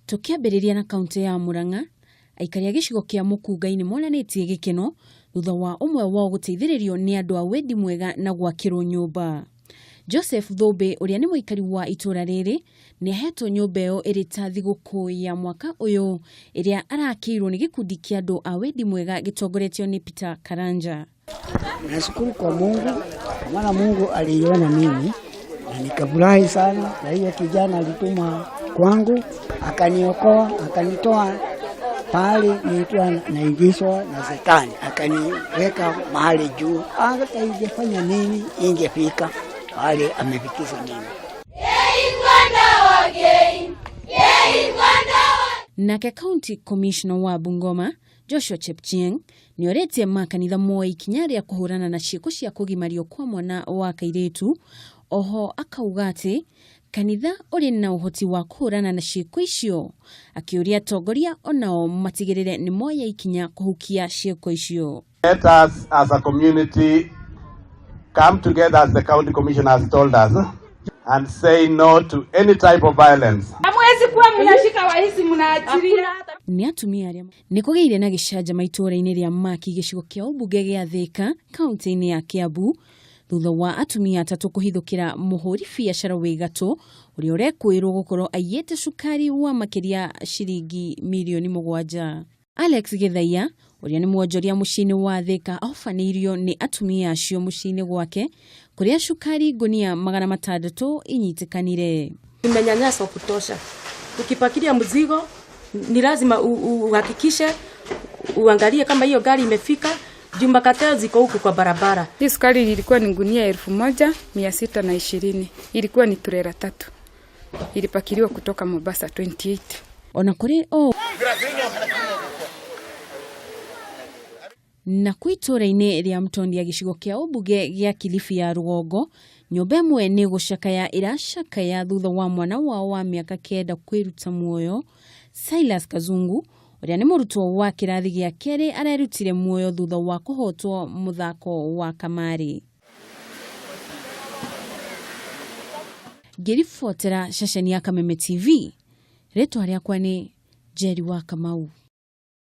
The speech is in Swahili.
Tukiambĩrĩria na kaunti ya Murang'a, aikari a gĩcigo kĩa Mũkũnga-inĩ monanĩtie gĩkeno thutha wa ũmwe wao gũteithĩrĩrio nĩ andũ a wendi mwega na gwakĩrwo nyũmba. Joseph Thũmbĩ, ũrĩa nĩ mũikari wa itũra rĩrĩ, nĩ ahetwo nyũmba ĩyo ĩrĩ ta thigũkũ ya mwaka ũyũ ĩrĩa arakĩirwo nĩ gĩkundi kĩa andũ a wendi mwega gĩtongoretio nĩ Peter Karanja. Nashukuru kwa Mungu, maana Mungu aliona mimi na nikafurahi sana. Na hiyo kijana alituma kwangu, akaniokoa, akanitoa pale nilikuwa naingizwa na Shetani, akaniweka mahali juu. Hata ingefanya nini ingefika pale amefikisha mimi. Nake County Commissioner wa Bungoma Joshua Chepchieng nĩ oretie makanitha moe ikinya rĩa kũhũrana na ciĩko cia kũgimario kwa mwana wa kairĩtu. Oho akauga atĩ kanitha ũrĩ na ũhoti wa kũhũrana na ciĩko icio, akĩũria atongoria onao matigĩrĩre nĩ moya ikinya kũhukia ciĩko icio. Let us as a community come together as the county commissioner has told us and say no to any type of violence. Nĩ atumia arĩa nĩ kũgĩire na gĩcanjama itũra-inĩ rĩa Maki gĩcigo kĩa ũmbunge gĩa Thika kaunti-inĩ ya Kiambu thutha wa atumia atatũ kũhithũkĩra mũhũri biacara wĩ gatũ ũrĩa ũrekwĩrwo gũkorwo aiyĩte cukari wa makĩria ciringi milioni 7. Alex Githaia, ũrĩa nĩ mwonjoria mũciĩ-inĩ wa Thika, ahobanĩirio nĩ atumia acio mũciĩ-inĩ gwake kũrĩa cukari ngunia 600 inyitĩkanire. Imenyanyaswa kutosha. Ukipakilia mzigo ni lazima uhakikishe uangalie kama hiyo gari imefika. Jumba kateo ziko huku kwa barabara. Hii sukari ilikuwa ni gunia 1620. Ilikuwa ni turera 3. Ilipakiliwa kutoka Mombasa 28. Ona kuri na kwitũra-inĩ rĩa Mtondi ya gĩcigo kĩa ũmbunge gĩa Kilifi ya Rũgongo, nyũmba ĩmwe nĩ gũcakaya iracakaya thutha wa mwana wao wa mĩaka 9 kwĩruta muoyo. Silas Kazungu, ũrĩa nĩ mũrutwo wa kĩrathi gĩa kerĩ, arerutire muoyo thutha wa kũhotwo mũthako wa kamari. Ngĩribotera ceceni ya Kameme TV, rĩtwa rĩakwa nĩ Jerry wa Kamau.